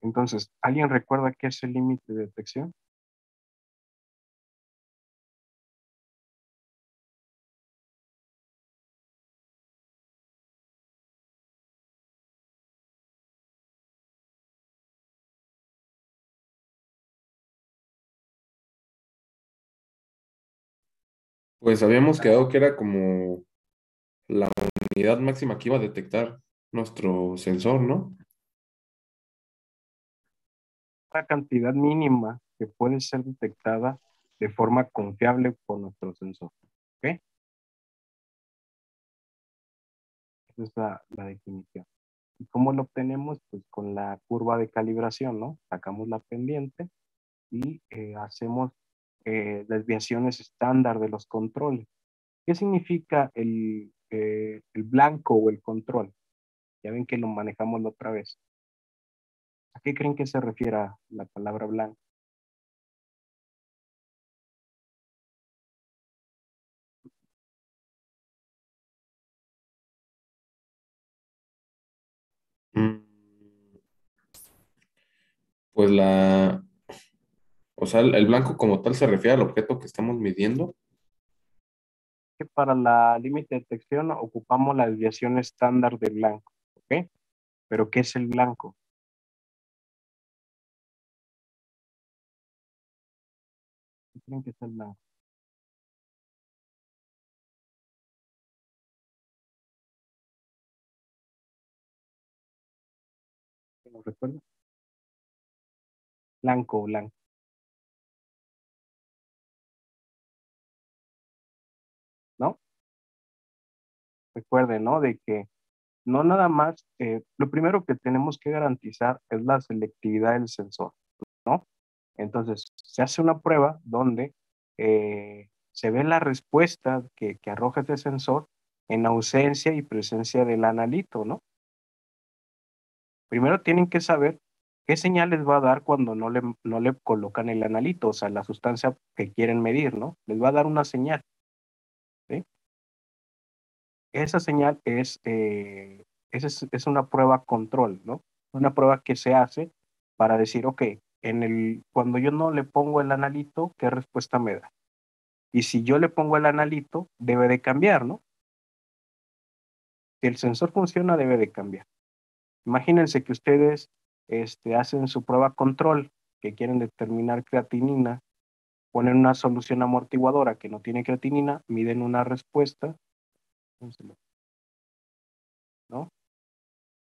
Entonces, ¿alguien recuerda qué es el límite de detección? Pues habíamos quedado que era como la unidad máxima que iba a detectar nuestro sensor, ¿no? La cantidad mínima que puede ser detectada de forma confiable por nuestro sensor. ¿Ok? Esa es la definición. ¿Y cómo lo obtenemos? Pues con la curva de calibración, ¿no? Sacamos la pendiente y hacemos desviaciones estándar de los controles. ¿Qué significa el blanco o el control? Ya ven que lo manejamos la otra vez. ¿A qué creen que se refiere la palabra blanco? Mm, Pues o sea, el blanco como tal se refiere al objeto que estamos midiendo. Que para la límite de detección ocupamos la desviación estándar de blanco, ¿ok? Pero ¿qué es el blanco? ¿Qué creen que es el blanco? ¿Lo recuerdan? Blanco o blanco, ¿no? Recuerden, ¿no? De que no nada más, lo primero que tenemos que garantizar es la selectividad del sensor, ¿no? Entonces, se hace una prueba donde se ve la respuesta que arroja este sensor en ausencia y presencia del analito, ¿no? Primero tienen que saber qué señales va a dar cuando no le colocan el analito, o sea, la sustancia que quieren medir, ¿no? Les va a dar una señal, ¿sí? Esa señal es una prueba control, ¿no? Una prueba que se hace para decir, ok, cuando yo no le pongo el analito, ¿qué respuesta me da? Y si yo le pongo el analito, debe de cambiar, ¿no? Si el sensor funciona, debe de cambiar. Imagínense que ustedes hacen su prueba control, que quieren determinar creatinina, ponen una solución amortiguadora que no tiene creatinina, miden una respuesta, ¿no?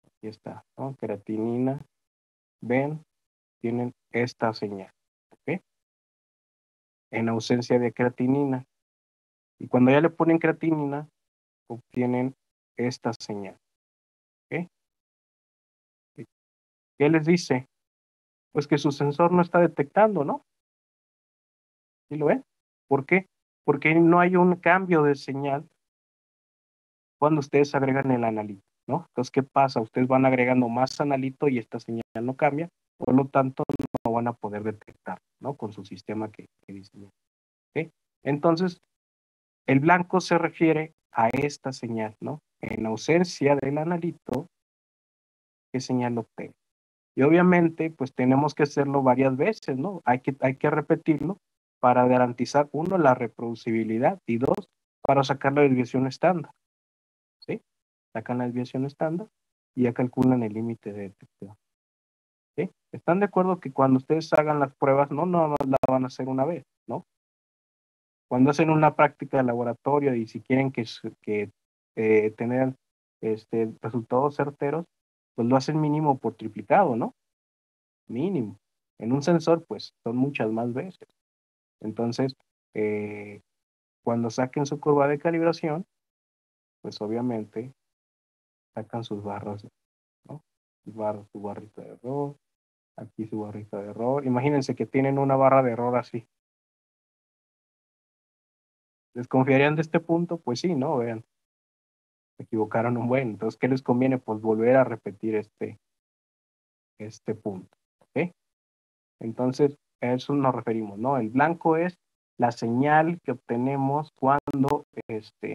Aquí está, ¿no? Creatinina, ven, tienen esta señal, ¿ok? En ausencia de creatinina. Y cuando ya le ponen creatinina, obtienen esta señal, ¿ok? ¿Qué les dice? Pues que su sensor no está detectando, ¿no? ¿Sí lo ven? ¿Por qué? Porque no hay un cambio de señal cuando ustedes agregan el analito, ¿no? Entonces, ¿qué pasa? Ustedes van agregando más analito y esta señal no cambia, por lo tanto, no van a poder detectar, ¿no? Con su sistema que diseñan, ¿ok? Entonces, el blanco se refiere a esta señal, ¿no? En ausencia del analito, ¿qué señal obtengo? Y obviamente, pues tenemos que hacerlo varias veces, ¿no? Hay que repetirlo para garantizar, uno, la reproducibilidad y dos, para sacar la desviación estándar, ¿sí? Sacan la desviación estándar y ya calculan el límite de detección, ¿sí? ¿Están de acuerdo que cuando ustedes hagan las pruebas, no más la van a hacer una vez, ¿no? Cuando hacen una práctica de laboratorio y si quieren tener resultados certeros, pues lo hacen mínimo por triplicado, ¿no? Mínimo. En un sensor, pues son muchas más veces. Entonces, eh, cuando saquen su curva de calibración, pues obviamente sacan sus barras, ¿no? Su barrita de error, aquí su barrita de error. Imagínense que tienen una barra de error así. ¿Desconfiarían de este punto? Pues sí, ¿no? Vean, se equivocaron un buen. Entonces, ¿qué les conviene? Pues volver a repetir este punto, ¿ok? Entonces, a eso nos referimos, ¿no? El blanco es la señal que obtenemos cuando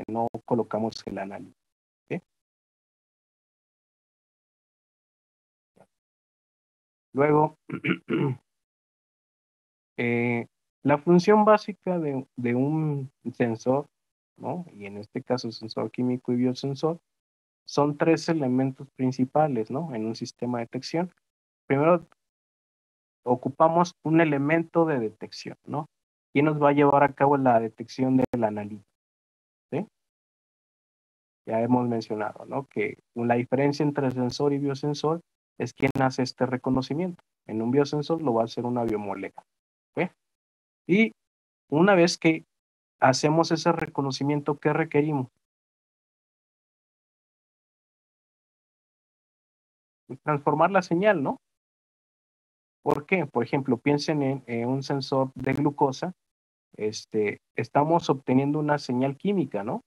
no colocamos el análisis, ¿ok? Luego, la función básica de un sensor, ¿no? Y en este caso sensor químico y biosensor, son tres elementos principales, ¿no? En un sistema de detección. Primero, ocupamos un elemento de detección, ¿no? ¿Quién nos va a llevar a cabo la detección del analítico? ¿Sí? Ya hemos mencionado, ¿no? Que la diferencia entre sensor y biosensor es quién hace este reconocimiento. En un biosensor lo va a hacer una biomolécula, ¿ok? Y una vez que hacemos ese reconocimiento, ¿qué requerimos? Transformar la señal, ¿no? ¿Por qué? Por ejemplo, piensen en un sensor de glucosa, estamos obteniendo una señal química, ¿no?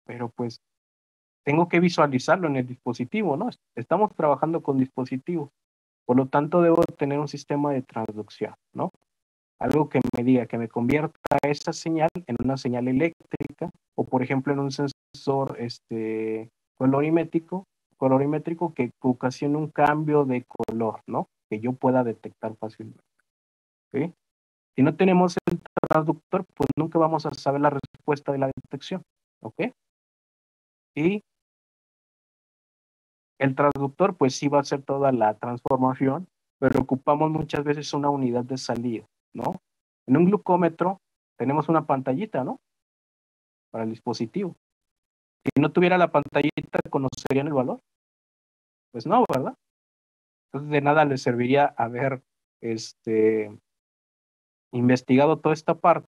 Pero pues tengo que visualizarlo en el dispositivo, ¿no? Estamos trabajando con dispositivos, por lo tanto debo tener un sistema de transducción, ¿no? Algo que me diga, que me convierta esa señal en una señal eléctrica, o por ejemplo en un sensor colorimétrico, colorimétrico que ocasione un cambio de color, ¿no? Que yo pueda detectar fácilmente, ¿ok? Si no tenemos el transductor, pues nunca vamos a saber la respuesta de la detección, ¿ok? Y el transductor, pues sí va a hacer toda la transformación, pero ocupamos muchas veces una unidad de salida, ¿no? En un glucómetro tenemos una pantallita, ¿no? Para el dispositivo. Si no tuviera la pantallita, ¿conocerían el valor? Pues no, ¿verdad? Entonces de nada les serviría haber investigado toda esta parte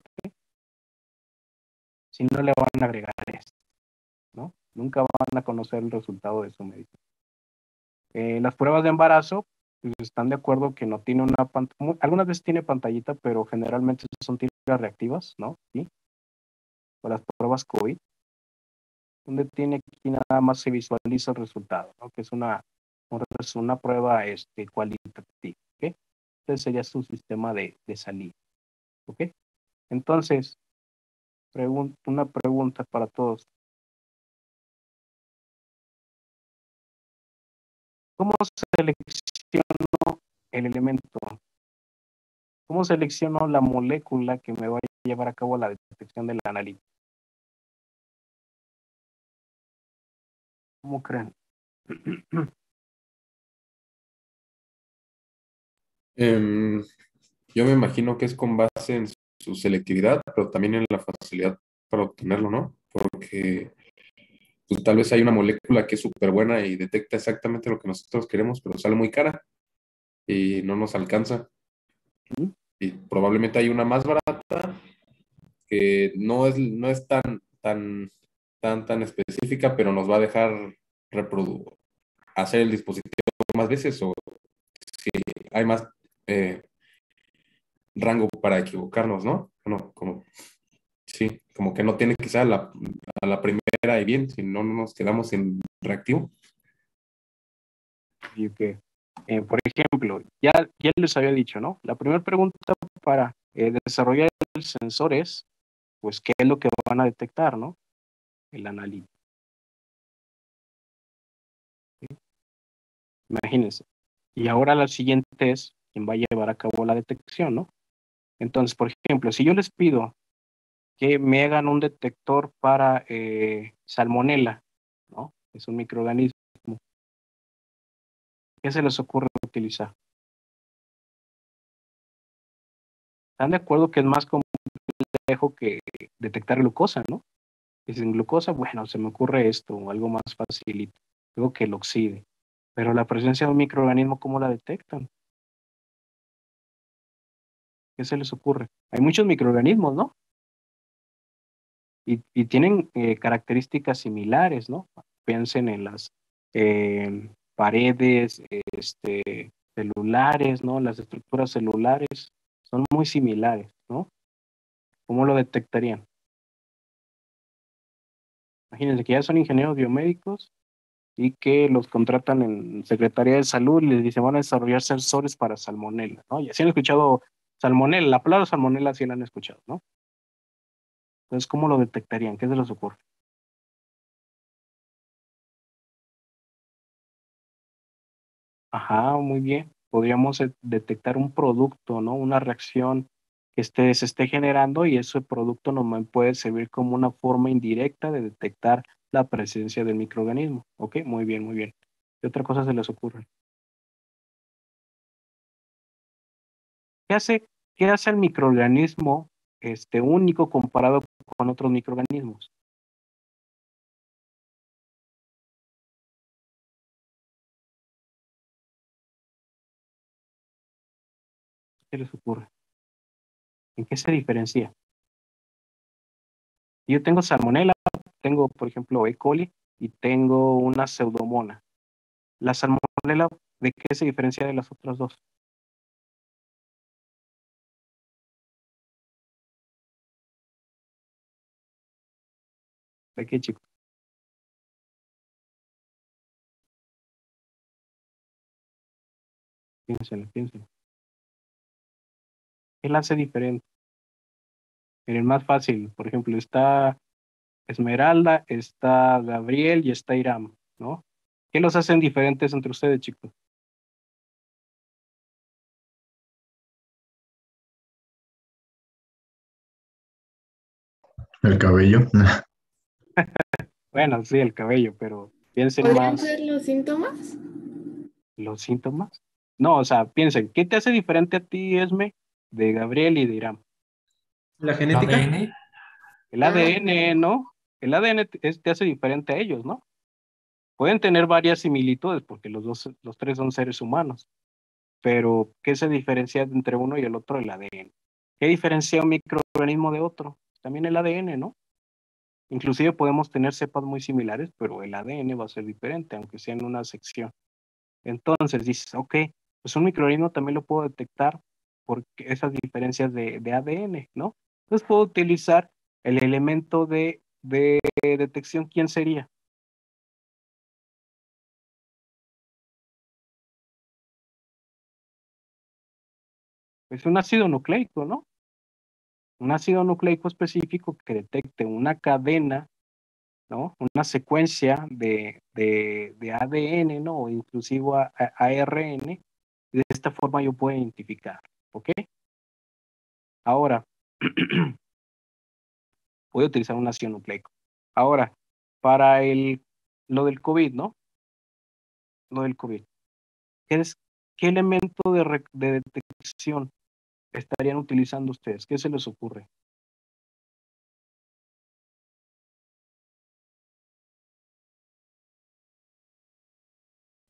si no le van a agregar esto, ¿no? Nunca van a conocer el resultado de su medicina. Las pruebas de embarazo, pues están de acuerdo que no tiene una pantalla, algunas veces tiene pantallita, pero generalmente son tiras reactivas, ¿no? ¿Sí? O las pruebas COVID, donde tiene aquí nada más se visualiza el resultado, ¿no? Que es una prueba cualitativa, ¿ok? Entonces sería su sistema de salida, ¿ok? Entonces, una pregunta para todos. ¿Cómo selecciono el elemento? ¿Cómo selecciono la molécula que me va a llevar a cabo la detección del analítico? ¿Cómo creen? Em, yo me imagino que es con base en su selectividad, pero también en la facilidad para obtenerlo, ¿no? Porque pues, tal vez hay una molécula que es súper buena y detecta exactamente lo que nosotros queremos, pero sale muy cara y no nos alcanza. ¿Mm? Y probablemente hay una más barata que no es tan específica, pero nos va a dejar hacer el dispositivo más veces o si hay más eh, rango para equivocarnos, ¿no? No, como, sí, como que no tiene que ser a la primera y bien, si no nos quedamos en reactivo. Y que, por ejemplo, ya les había dicho, ¿no? La primera pregunta para desarrollar el sensor es, pues, ¿qué es lo que van a detectar, ¿no? El analítico. ¿Sí? Imagínense. Y ahora la siguiente es quién va a llevar a cabo la detección, ¿no? Entonces, por ejemplo, si yo les pido que me hagan un detector para salmonela, ¿no? Es un microorganismo. ¿Qué se les ocurre utilizar? ¿Están de acuerdo que es más complejo que detectar glucosa, ¿no? Y sin glucosa, bueno, se me ocurre esto, o algo más facilito, algo que lo oxide. Pero la presencia de un microorganismo, ¿cómo la detectan? ¿Qué se les ocurre? Hay muchos microorganismos, ¿no? Y tienen características similares, ¿no? Piensen en las paredes celulares, ¿no? Las estructuras celulares son muy similares, ¿no? ¿Cómo lo detectarían? Imagínense que ya son ingenieros biomédicos y que los contratan en Secretaría de Salud y les dicen van a desarrollar sensores para salmonela, ¿no? Y así han escuchado salmonela, la palabra salmonela sí la han escuchado, ¿no? Entonces, ¿cómo lo detectarían? ¿Qué se les ocurre? Ajá, muy bien. Podríamos detectar un producto, ¿no? Una reacción que se esté generando y ese producto nos puede servir como una forma indirecta de detectar la presencia del microorganismo. Ok, muy bien, muy bien. ¿Qué otra cosa se les ocurre? ¿Qué hace, qué hace el microorganismo único comparado con otros microorganismos? ¿Qué les ocurre? ¿En qué se diferencia? Yo tengo salmonella, tengo, por ejemplo, E. coli y tengo una pseudomona. La salmonella, ¿de qué se diferencia de las otras dos? ¿De qué, chicos? Piénsenlo, piénsenlo. ¿Qué la hace diferente? Miren, más fácil, por ejemplo, está Esmeralda, está Gabriel y está Iram, ¿no? ¿Qué los hacen diferentes entre ustedes, chicos? El cabello. Bueno, sí, el cabello, pero piensen ¿Podrían más ser los síntomas? los síntomas. No, o sea, piensen, ¿qué te hace diferente a ti, Esme, de Gabriel y de Iram? La ¿El genética, ADN? El Ah, ADN, ¿no? El ADN te hace diferente a ellos, ¿no? Pueden tener varias similitudes porque los tres son seres humanos, pero ¿qué se diferencia entre uno y el otro? El ADN. ¿Qué diferencia un microorganismo de otro? También el ADN, ¿no? Inclusive podemos tener cepas muy similares, pero el ADN va a ser diferente, aunque sea en una sección. Entonces dices, ok, pues un microorganismo también lo puedo detectar por esas diferencias de ADN, ¿no? Entonces puedo utilizar el elemento de detección. ¿Quién sería? Es un ácido nucleico, ¿no? Un ácido nucleico específico que detecte una cadena, ¿no? Una secuencia de ADN, ¿no? O inclusive ARN. De esta forma yo puedo identificar, ¿ok? Ahora, voy a utilizar un ácido nucleico. Ahora, para lo del COVID, ¿no? Lo del COVID. ¿Qué, qué elemento de detección estarían utilizando ustedes? ¿Qué se les ocurre?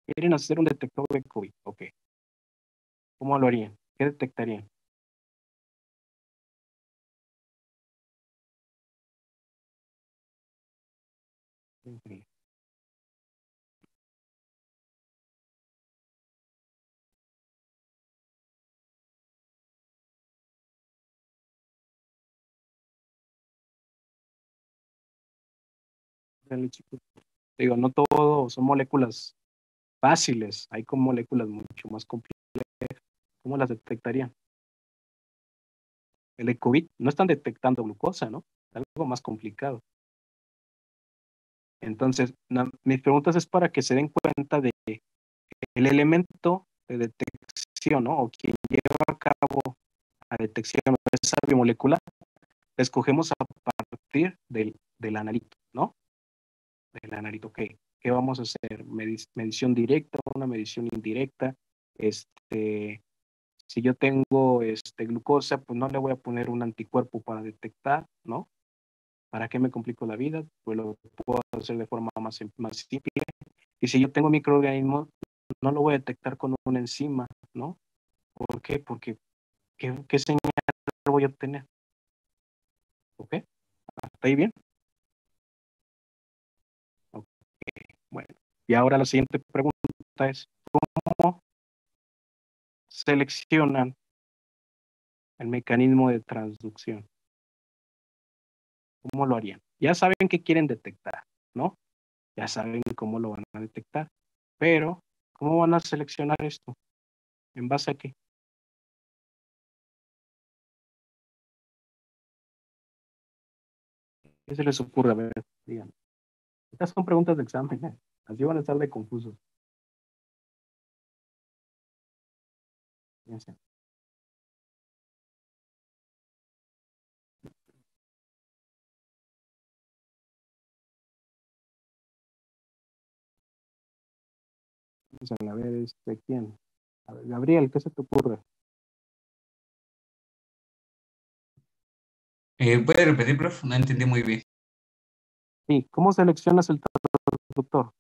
Quieren hacer un detector de COVID, ok. ¿Cómo lo harían? ¿Qué detectarían? Digo, no todo son moléculas fáciles, hay con moléculas mucho más complejas. ¿Cómo las detectarían? El de COVID no están detectando glucosa, ¿no? Es algo más complicado. Entonces, mis preguntas es para que se den cuenta de que el elemento de detección, ¿no? O quien lleva a cabo la detección de esa biomolécula, la escogemos a partir del analito, ¿no? Del analito, ok. ¿Qué vamos a hacer? Medición directa, una medición indirecta. Este, si yo tengo glucosa, pues no le voy a poner un anticuerpo para detectar, ¿no? ¿Para qué me complico la vida? Pues lo puedo hacer de forma más simple. Y si yo tengo microorganismos, no lo voy a detectar con una enzima, ¿no? ¿Por qué? Porque ¿qué señal voy a obtener? ¿Ok? ¿Está ahí bien? Ok, bueno. Y ahora la siguiente pregunta es, ¿cómo seleccionan el mecanismo de transducción? ¿Cómo lo harían? Ya saben qué quieren detectar, ¿no? Ya saben cómo lo van a detectar. Pero, ¿cómo van a seleccionar esto? ¿En base a qué? ¿Qué se les ocurre? A ver, digan. Estas son preguntas de examen, ¿eh? Así van a estar de confusos. Fíjense. A ver, ¿quién? A ver, Gabriel, ¿qué se te ocurre? ¿Puede repetir, prof? No entendí muy bien. Sí, ¿cómo seleccionas el transductor?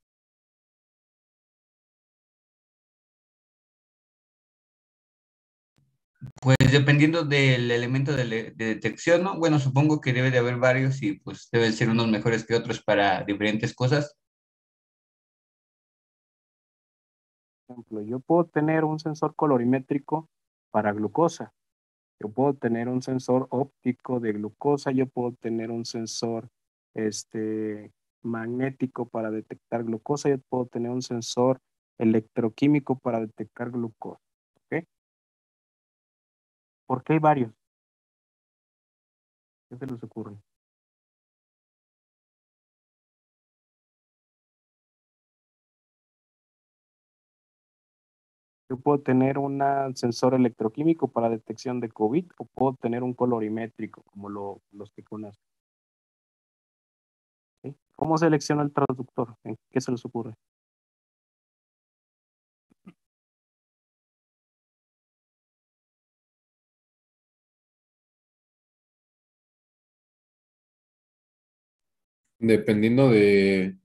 Pues dependiendo del elemento de detección, ¿no? Bueno, supongo que debe de haber varios y pues deben ser unos mejores que otros para diferentes cosas. Por ejemplo, yo puedo tener un sensor colorimétrico para glucosa. Yo puedo tener un sensor óptico de glucosa, yo puedo tener un sensor magnético para detectar glucosa, yo puedo tener un sensor electroquímico para detectar glucosa. ¿Ok? Porque hay varios. ¿Qué se les ocurre? Yo puedo tener un sensor electroquímico para detección de COVID o puedo tener un colorimétrico, como los que conozco. ¿Sí? ¿Cómo selecciona el traductor? ¿En qué se les ocurre? Dependiendo de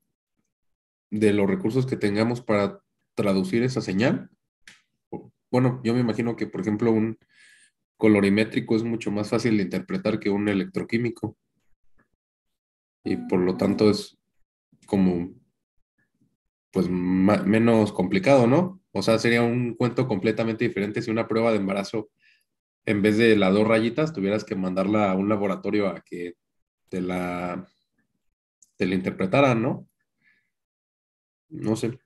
los recursos que tengamos para traducir esa señal. Bueno, yo me imagino que, por ejemplo, un colorimétrico es mucho más fácil de interpretar que un electroquímico y por lo tanto es como, pues, menos complicado, ¿no? O sea, sería un cuento completamente diferente si una prueba de embarazo, en vez de las dos rayitas, tuvieras que mandarla a un laboratorio a que te la, te la interpretaran, ¿no? No sé.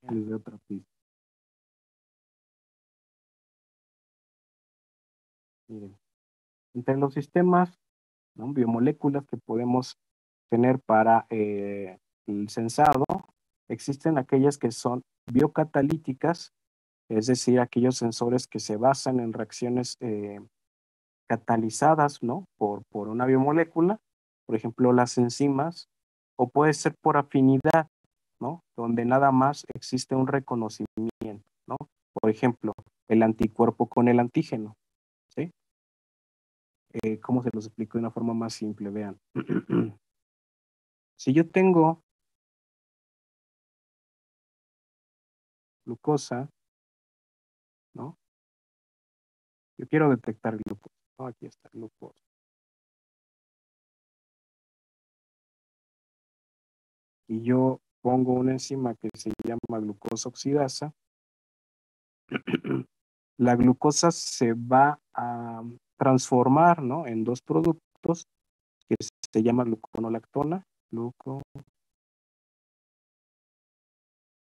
Les doy otra pista. Miren, entre los sistemas, ¿no?, biomoléculas que podemos tener para el sensado, existen aquellas que son biocatalíticas, es decir, aquellos sensores que se basan en reacciones catalizadas, ¿no?, por una biomolécula, por ejemplo, las enzimas, o puede ser por afinidad, ¿no?, donde nada más existe un reconocimiento, ¿no? Por ejemplo, el anticuerpo con el antígeno, ¿sí? ¿Cómo se los explico de una forma más simple? Vean. Si yo tengo glucosa, ¿no? Yo quiero detectar glucosa, ¿no? Aquí está glucosa. Y yo pongo una enzima que se llama glucosa oxidasa. La glucosa se va a transformar, ¿no?, en dos productos que se llaman gluconolactona, gluco,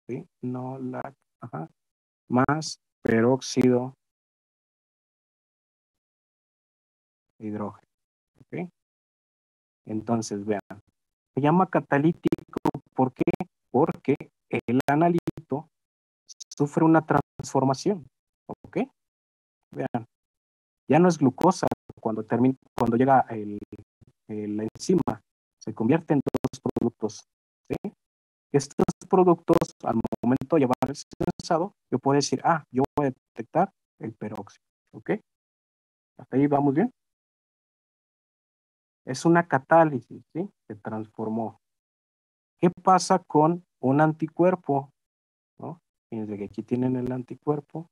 ¿sí? No la, ajá, más peróxido de hidrógeno, ¿ok? Entonces, vean, se llama catalítico, ¿por qué? Porque el analito sufre una transformación, ¿ok? Vean, ya no es glucosa cuando llega la enzima, se convierte en dos productos, ¿sí? Estos productos, al momento de llevar el sensado, yo puedo decir, yo voy a detectar el peróxido, ¿ok? ¿Hasta ahí vamos bien? Es una catálisis, ¿sí? Se transformó. ¿Qué pasa con un anticuerpo? ¿No? Fíjense que aquí tienen el anticuerpo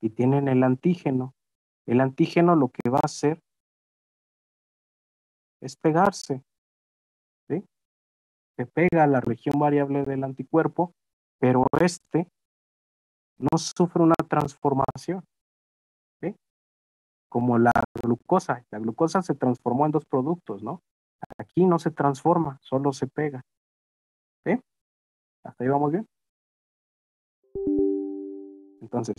y tienen el antígeno. El antígeno lo que va a hacer es pegarse, ¿sí? Se pega a la región variable del anticuerpo, pero no sufre una transformación, ¿sí? Como la glucosa. La glucosa se transformó en dos productos, ¿no? Aquí no se transforma, solo se pega, ¿sí? ¿Hasta ahí vamos bien? Entonces,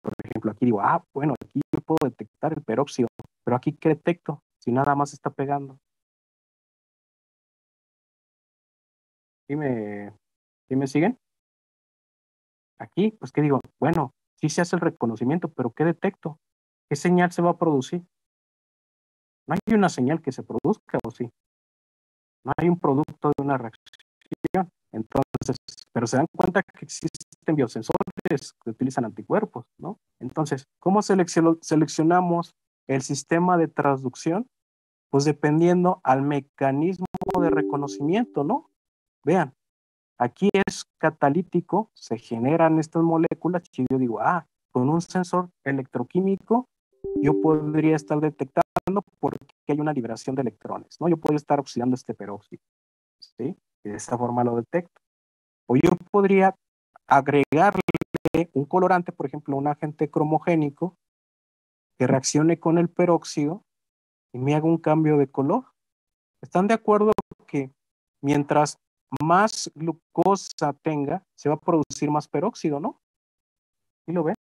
por ejemplo, aquí digo, bueno, aquí yo puedo detectar el peróxido, pero aquí ¿qué detecto? Si nada más está pegando. ¿Sí me siguen? Aquí, pues, ¿qué digo? Bueno, sí se hace el reconocimiento, pero ¿qué detecto? ¿Qué señal se va a producir? No hay una señal que se produzca, ¿o sí? No hay un producto de una reacción. Entonces, pero se dan cuenta que existen biosensores que utilizan anticuerpos, ¿no? Entonces, ¿cómo seleccionamos el sistema de transducción? Pues dependiendo al mecanismo de reconocimiento, ¿no? Vean, aquí es catalítico, se generan estas moléculas y yo digo, con un sensor electroquímico yo podría estar detectando porque hay una liberación de electrones, ¿no? Yo podría estar oxidando este peróxido, ¿sí? Y de esa forma lo detecto. O yo podría agregarle un colorante, por ejemplo, un agente cromogénico que reaccione con el peróxido y me haga un cambio de color. ¿Están de acuerdo que mientras más glucosa tenga, se va a producir más peróxido, ¿no? ¿Sí lo ven?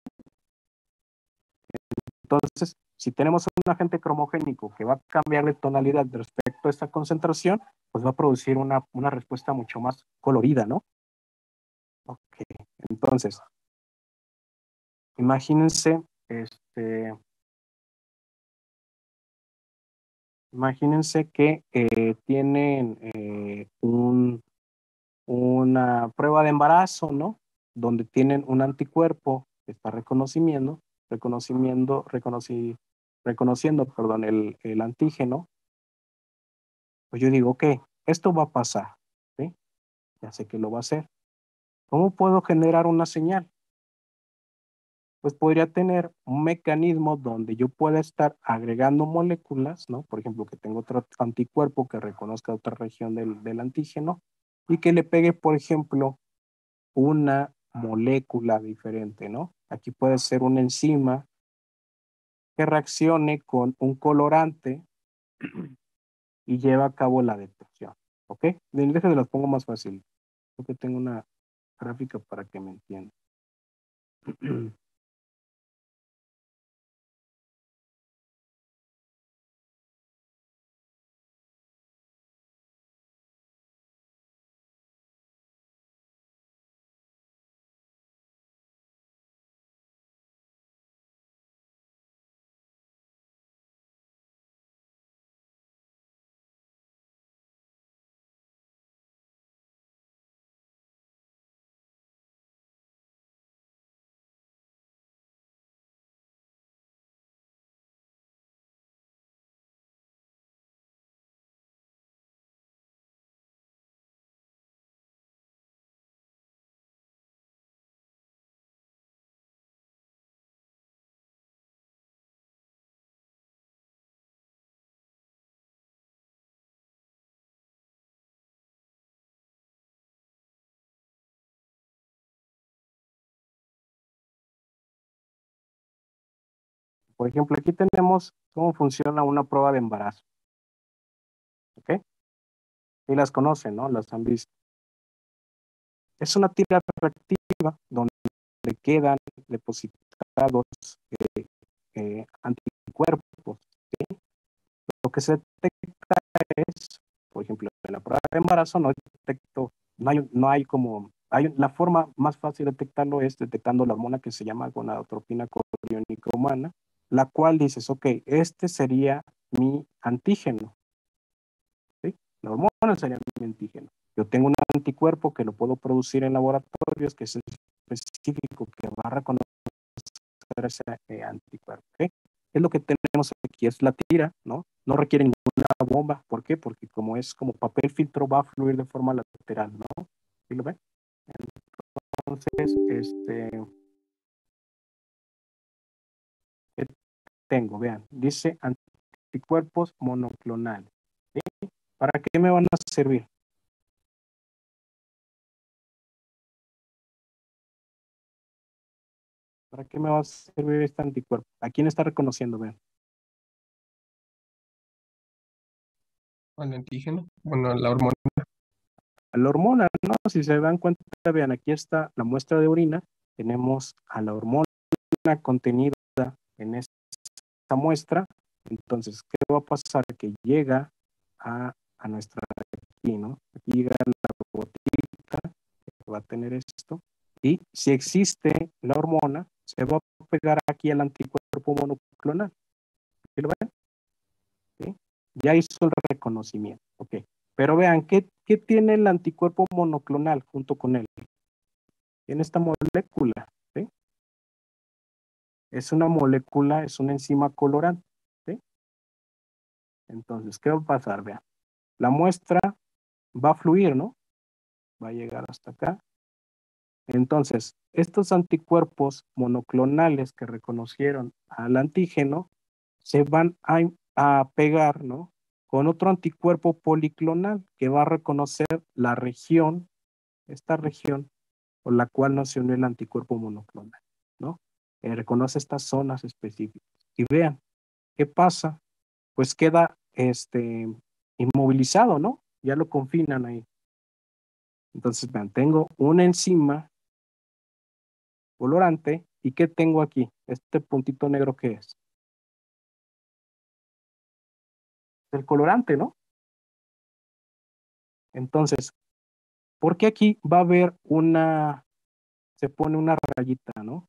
Entonces, si tenemos un agente cromogénico que va a cambiar de tonalidad respecto a esta concentración, pues va a producir una respuesta mucho más colorida, ¿no? Ok, entonces, imagínense, imagínense que tienen una prueba de embarazo, ¿no? Donde tienen un anticuerpo que está reconociendo, perdón, el antígeno. Pues yo digo, ok, esto va a pasar, ¿sí? Ya sé que lo va a hacer. ¿Cómo puedo generar una señal? Pues podría tener un mecanismo donde yo pueda estar agregando moléculas, ¿no? Por ejemplo, que tengo otro anticuerpo que reconozca otra región del antígeno y que le pegue, por ejemplo, una molécula diferente, ¿no? Aquí puede ser una enzima que reaccione con un colorante y lleva a cabo la detección, ¿ok? Déjenme las pongo más fácil. Creo que tengo una gráfica para que me entiendan. Por ejemplo, aquí tenemos cómo funciona una prueba de embarazo, ¿ok? Y las conocen, ¿no? Las han visto. Es una tira reactiva donde quedan depositados anticuerpos, ¿sí? Lo que se detecta es, por ejemplo, en la prueba de embarazo no detecto, la forma más fácil de detectarlo es detectando la hormona que se llama gonadotropina coriónica humana, la cual dices, ok, este sería mi antígeno, ¿sí? La hormona sería mi antígeno. Yo tengo un anticuerpo que lo puedo producir en laboratorios, que es específico, que va a reconocer ese anticuerpo, ¿ok? Es lo que tenemos aquí, es la tira, ¿no? No requiere ninguna bomba. ¿Por qué? Porque como es como papel filtro, va a fluir de forma lateral, ¿no? ¿Sí lo ven? Entonces, ¿qué tengo? Vean, dice anticuerpos monoclonales, ¿sí? ¿Para qué me van a servir? ¿Para qué me va a servir este anticuerpo? ¿A quién está reconociendo? Vean. Al antígeno, bueno, la hormona. A la hormona, ¿no? Si se dan cuenta, vean, aquí está la muestra de orina, tenemos a la hormona contenida en esta muestra. Entonces, ¿qué va a pasar? Que llega a nuestra aquí, ¿no? Aquí llega la gotita que va a tener esto Y si existe la hormona, se va a pegar aquí al anticuerpo monoclonal. ¿Sí lo ven? ¿Sí? Ya hizo el reconocimiento. Ok. Pero vean, ¿qué tiene el anticuerpo monoclonal junto con él? Tiene esta molécula. ¿Sí? Es una molécula, es una enzima colorante. ¿Sí? Entonces, ¿qué va a pasar? Vean. La muestra va a fluir, ¿no? Va a llegar hasta acá. Entonces, estos anticuerpos monoclonales que reconocieron al antígeno se van a pegar, ¿no? Con otro anticuerpo policlonal que va a reconocer la región, esta región por la cual no se unió el anticuerpo monoclonal, ¿no? Reconoce estas zonas específicas. Y vean, ¿qué pasa? Pues queda inmovilizado, ¿no? Ya lo confinan ahí. Entonces, vean, tengo una enzima colorante. ¿Y qué tengo aquí? Este puntito negro, ¿qué es? El colorante, ¿no? Entonces, ¿por qué aquí va a haber se pone una rayita, ¿no?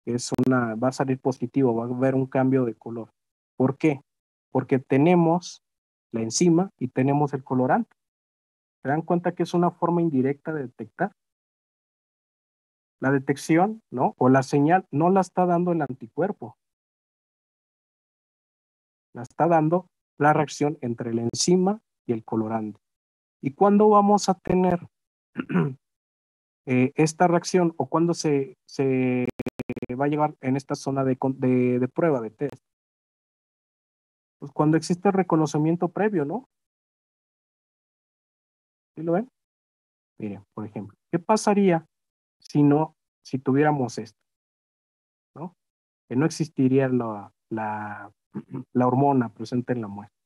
Va a salir positivo, va a haber un cambio de color. ¿Por qué? Porque tenemos la enzima y tenemos el colorante. ¿Se dan cuenta que es una forma indirecta de detectar? La detección, ¿no? O la señal no la está dando el anticuerpo. La está dando la reacción entre la enzima y el colorante. ¿Y cuándo vamos a tener esta reacción o cuándo se va a llegar en esta zona de prueba, de test? Pues cuando existe el reconocimiento previo, ¿no? ¿Sí lo ven? Miren, por ejemplo, ¿qué pasaría si tuviéramos esto, ¿no? Que no existiría la hormona presente en la muestra.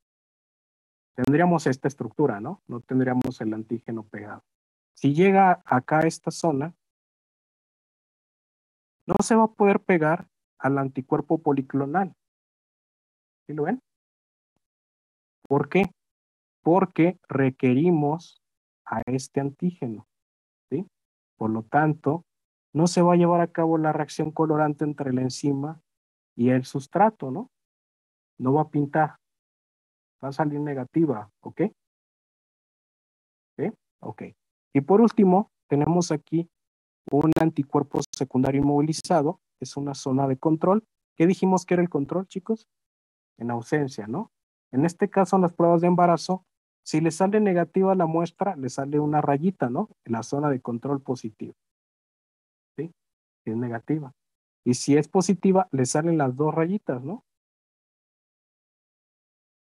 Tendríamos esta estructura, ¿no? No tendríamos el antígeno pegado. Si llega acá a esta zona, no se va a poder pegar al anticuerpo policlonal. ¿Sí lo ven? ¿Por qué? Porque requerimos a este antígeno, ¿sí? Por lo tanto, no se va a llevar a cabo la reacción colorante entre la enzima y el sustrato, ¿no? No va a pintar, va a salir negativa, ¿ok? ¿Sí? Ok. Y por último, tenemos aquí un anticuerpo secundario inmovilizado, es una zona de control. ¿Qué dijimos que era el control, chicos? En ausencia, ¿no? En este caso, en las pruebas de embarazo, si le sale negativa la muestra, le sale una rayita, ¿no? En la zona de control positivo, ¿sí? Si es negativa. Y si es positiva, le salen las dos rayitas, ¿no?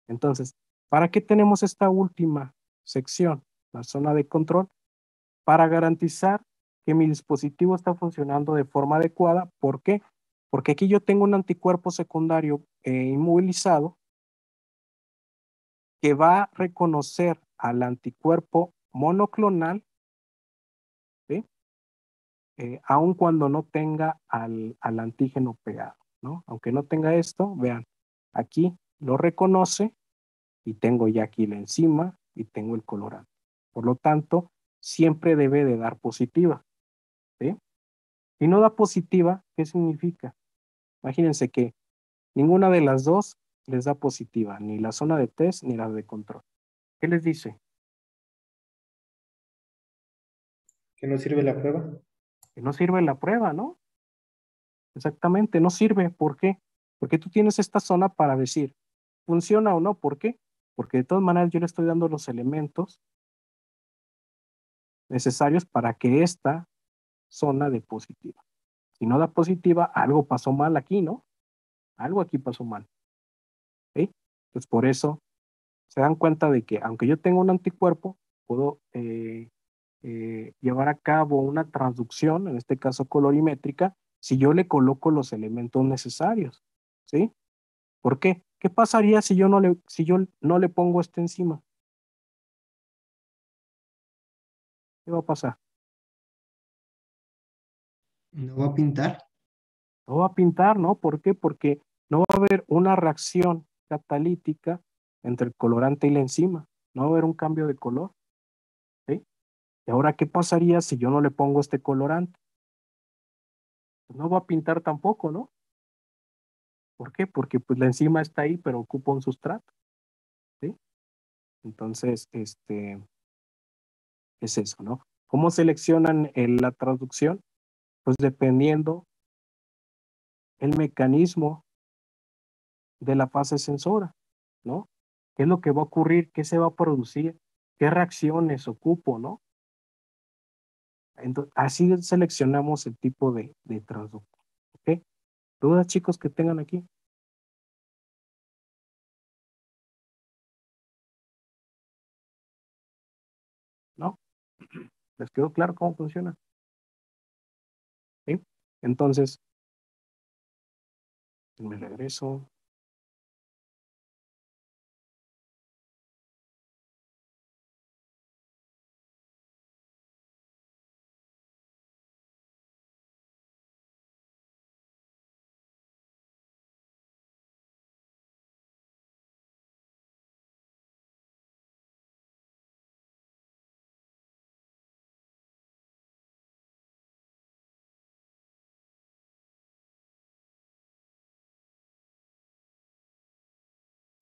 Entonces, ¿para qué tenemos esta última sección, la zona de control? Para garantizar que mi dispositivo está funcionando de forma adecuada. ¿Por qué? Porque aquí yo tengo un anticuerpo secundario inmovilizado que va a reconocer al anticuerpo monoclonal, ¿sí? Aun cuando no tenga al antígeno pegado, ¿no? Aunque no tenga esto, vean, aquí lo reconoce y tengo ya aquí la enzima y tengo el colorante. Por lo tanto, siempre debe de dar positiva, ¿sí? Si no da positiva, ¿qué significa? Imagínense que ninguna de las dos les da positiva, ni la zona de test ni la de control. ¿Qué les dice? ¿Que no sirve la prueba? Que no sirve la prueba, ¿no? Exactamente, no sirve. ¿Por qué? Porque tú tienes esta zona para decir, ¿funciona o no? ¿Por qué? Porque de todas maneras yo le estoy dando los elementos necesarios para que esta zona dé positiva. Si no da positiva, algo pasó mal aquí, ¿no? Algo aquí pasó mal. ¿Sí? Pues por eso se dan cuenta de que aunque yo tenga un anticuerpo, puedo llevar a cabo una transducción, en este caso colorimétrica, si yo le coloco los elementos necesarios. ¿Sí? ¿Por qué? ¿Qué pasaría si yo no le pongo este encima? ¿Qué va a pasar? ¿No va a pintar? No va a pintar, ¿no? ¿Por qué? Porque no va a haber una reacción catalítica entre el colorante y la enzima. No va a haber un cambio de color. ¿Sí? ¿Y ahora qué pasaría si yo no le pongo este colorante? Pues no va a pintar tampoco, ¿no? ¿Por qué? Porque pues la enzima está ahí, pero ocupa un sustrato, ¿sí? Entonces, es eso, ¿no? ¿Cómo seleccionan la traducción? Pues dependiendo el mecanismo de la fase sensora, ¿no? ¿Qué es lo que va a ocurrir? ¿Qué se va a producir? ¿Qué reacciones ocupo, no? Entonces, así seleccionamos el tipo de transductor, ¿ok? ¿Dudas, chicos, que tengan aquí? ¿No? ¿Les quedó claro cómo funciona? ¿Sí? Entonces, me regreso.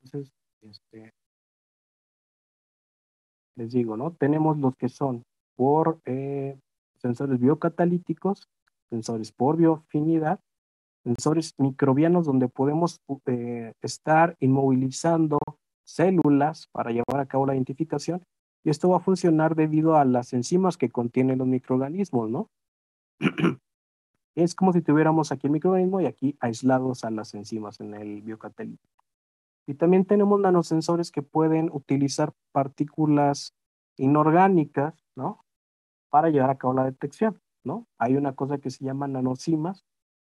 Entonces, les digo, ¿no? Tenemos los que son por sensores biocatalíticos, sensores por bioafinidad, sensores microbianos donde podemos estar inmovilizando células para llevar a cabo la identificación, y esto va a funcionar debido a las enzimas que contienen los microorganismos, ¿no? Es como si tuviéramos aquí el microorganismo y aquí aislados a las enzimas en el biocatalítico. Y también tenemos nanosensores que pueden utilizar partículas inorgánicas, ¿no? Para llevar a cabo la detección, ¿no? Hay una cosa que se llama nanocimas,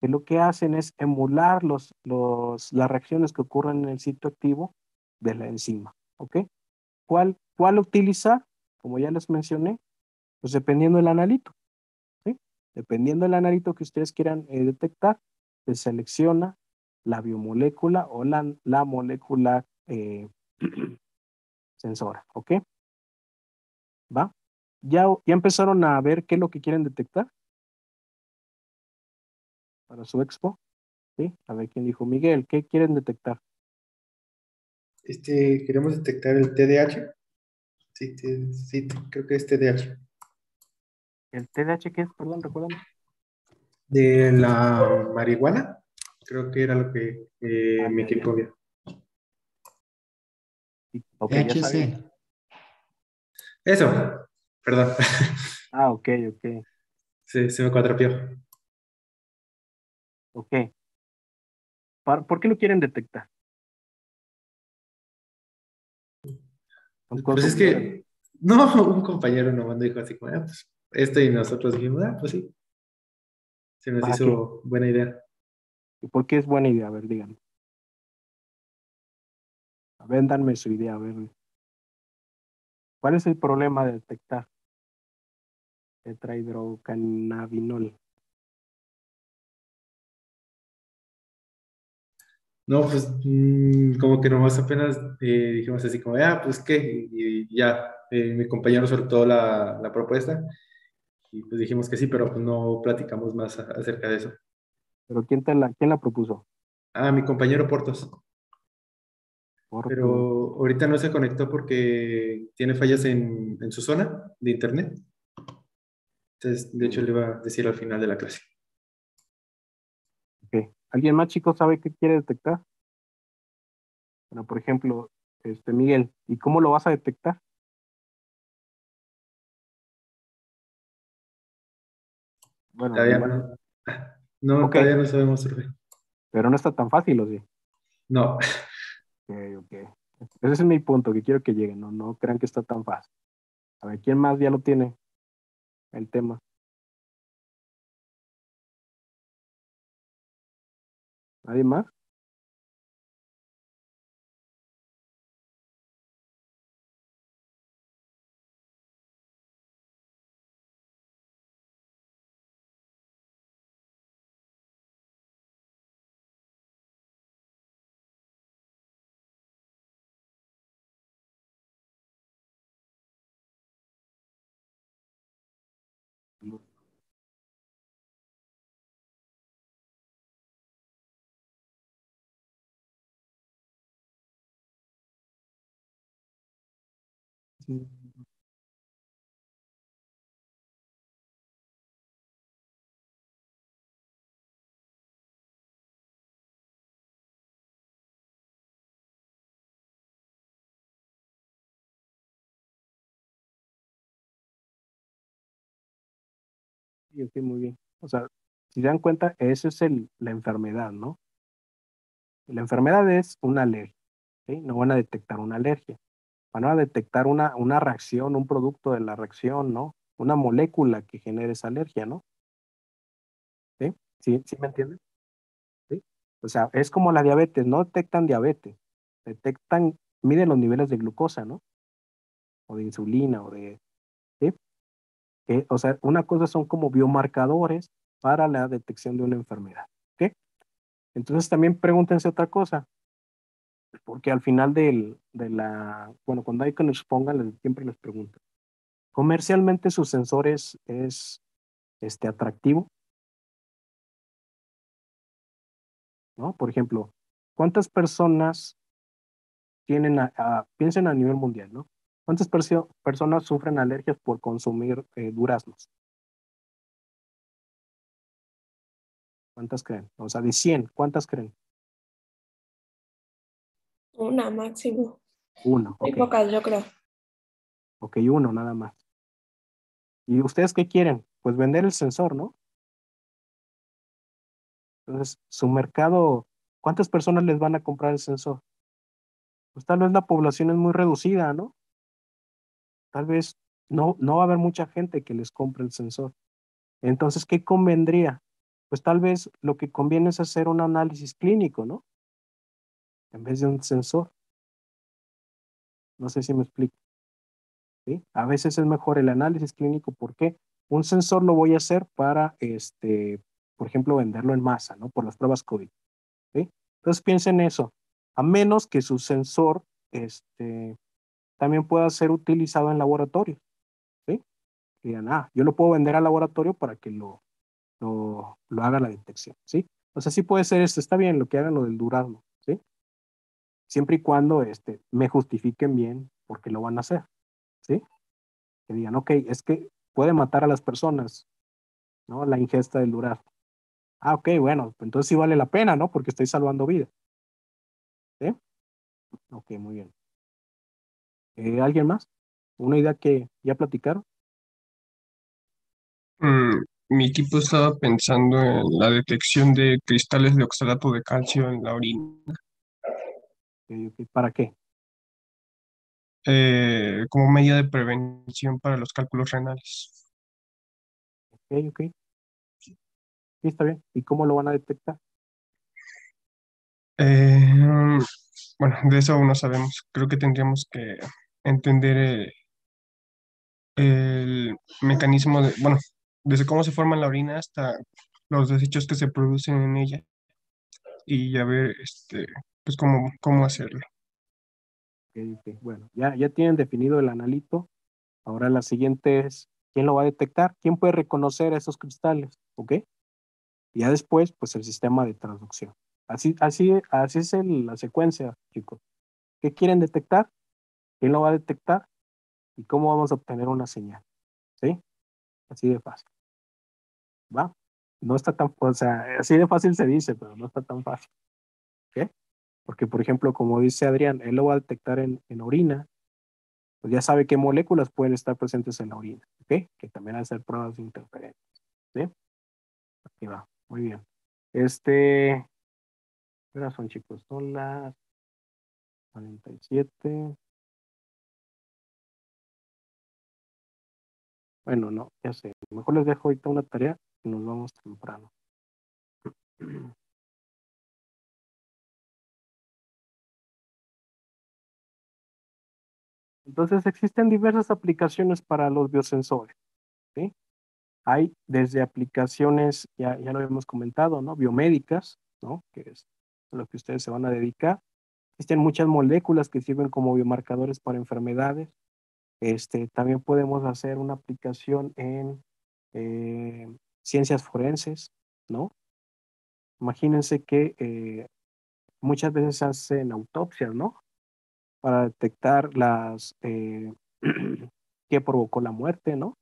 que lo que hacen es emular las reacciones que ocurren en el sitio activo de la enzima, ¿ok? ¿Cuál utilizar? Como ya les mencioné, pues dependiendo del analito, ¿sí? Dependiendo del analito que ustedes quieran detectar, se selecciona la biomolécula o la molécula sensora, ¿ok? ¿Va? ¿Ya empezaron a ver qué es lo que quieren detectar para su expo? ¿Sí? A ver quién dijo, Miguel, ¿qué quieren detectar? Queremos detectar el TDAH. Sí, sí, creo que es TDAH. ¿El TDAH qué es? Perdón, recuérdame. De la marihuana, creo que era lo que mi Ya, ya. equipo vio. Ok, ya saben. THC. Eso, perdón. Ok, ok, Se me cuatropeó. ok. ¿Por qué lo quieren detectar? Son Pues cosas es obvias. que, no, un compañero nos mandó y dijo así como, pues esto y nosotros dijimos, pues sí, se nos ¿Para qué? hizo buena idea. ¿Y por qué es buena idea? A ver, díganme. A ver, danme su idea, a ver. ¿Cuál es el problema de detectar tetrahidrocannabinol? No, pues como que nomás apenas dijimos así como, pues qué, y ya, mi compañero soltó la propuesta y pues dijimos que sí, pero pues no platicamos más acerca de eso. ¿Pero quién la propuso? Mi compañero Portos, Por pero tu... ahorita no se conectó porque tiene fallas en su zona de internet. Entonces, de hecho, le iba a decir al final de la clase. Ok. ¿Alguien más, chicos, sabe qué quiere detectar? Bueno, por ejemplo, Miguel, ¿y cómo lo vas a detectar? Bueno, Todavía nomás. no, no, Ok, todavía no sabemos surfear. pero no está tan fácil, ¿o sí? No, Ok, ok. Ese es mi punto, que quiero que lleguen, no crean que está tan fácil. A ver, ¿quién más ya lo tiene el tema? ¿Nadie más? Sí, sí, ok, muy bien. O sea, si se dan cuenta, esa es la enfermedad, ¿no? La enfermedad es una alergia, ¿sí? No van a detectar una alergia. Van a detectar una reacción, un producto de la reacción, ¿no? Una molécula que genere esa alergia, ¿no? ¿Sí? ¿Sí, sí me entiendes? ¿Sí? O sea, es como la diabetes, no detectan diabetes, detectan, miden los niveles de glucosa, ¿no? O de insulina, o de, ¿sí? O sea, una cosa son como biomarcadores para la detección de una enfermedad, ¿ok? Entonces también pregúntense otra cosa, porque al final bueno, cuando hay que nos pongan, siempre les pregunto, ¿comercialmente su sensor es atractivo? ¿No? Por ejemplo, ¿cuántas personas piensen a nivel mundial, ¿no? ¿Cuántas personas sufren alergias por consumir duraznos? ¿Cuántas creen? O sea, de 100, ¿cuántas creen? Una máximo. Uno, Muy ok. pocas, yo creo. Ok, uno nada más. ¿Y ustedes qué quieren? Pues vender el sensor, ¿no? Entonces, su mercado, ¿cuántas personas les van a comprar el sensor? Pues tal vez la población es muy reducida, ¿no? Tal vez no va a haber mucha gente que les compre el sensor. Entonces, ¿qué convendría? Pues tal vez lo que conviene es hacer un análisis clínico, ¿no? En vez de un sensor. No sé si me explico, ¿sí? A veces es mejor el análisis clínico porque un sensor lo voy a hacer para, por ejemplo, venderlo en masa, ¿no? Por las pruebas COVID, ¿sí? Entonces piensen en eso. A menos que su sensor, también pueda ser utilizado en laboratorio, ¿sí? Que digan, yo lo puedo vender al laboratorio para que lo haga la detección, ¿sí? O sea, sí puede ser esto, está bien lo que hagan lo del durazno, ¿sí? Siempre y cuando me justifiquen bien por qué lo van a hacer, ¿sí? Que digan, ok, es que puede matar a las personas, ¿no? La ingesta del durazno. Ok, bueno, pues entonces sí vale la pena, ¿no? Porque estoy salvando vidas, ¿sí? Ok, muy bien. ¿Alguien más? ¿Una idea que ya platicaron? Mi equipo estaba pensando en la detección de cristales de oxalato de calcio en la orina, Ok, ¿para qué? como medida de prevención para los cálculos renales. Ok, sí, está bien. ¿Y cómo lo van a detectar? Eh, bueno, de eso aún no sabemos. Creo que tendríamos que entender el mecanismo de, bueno, desde cómo se forma la orina hasta los desechos que se producen en ella y ya ver, pues cómo hacerlo. Ok. Bueno, ya tienen definido el analito. Ahora la siguiente es, ¿quién lo va a detectar? ¿Quién puede reconocer esos cristales? ¿Ok? Y ya después, pues el sistema de traducción. Así es la secuencia, chicos. ¿Qué quieren detectar? ¿Quién lo va a detectar? ¿Y cómo vamos a obtener una señal? ¿Sí? Así de fácil. ¿Va? No está tan, o sea, así de fácil se dice, pero no está tan fácil. ¿Ok? Porque, por ejemplo, como dice Adrián, él lo va a detectar en orina, pues ya sabe qué moléculas pueden estar presentes en la orina. ¿Ok? Que también hacer pruebas de interferencia. ¿Sí? Aquí va. Muy bien. ¿Qué horas son, chicos? Son las 47. Bueno, no, ya sé. Mejor les dejo ahorita una tarea y nos vamos temprano. Entonces, existen diversas aplicaciones para los biosensores, ¿sí? Hay desde aplicaciones, ya lo habíamos comentado, ¿no? Biomédicas, ¿no? Que es a lo que ustedes se van a dedicar. Existen muchas moléculas que sirven como biomarcadores para enfermedades. También podemos hacer una aplicación en ciencias forenses, ¿no? Imagínense que muchas veces se hacen autopsias, ¿no? Para detectar las qué provocó la muerte, ¿no?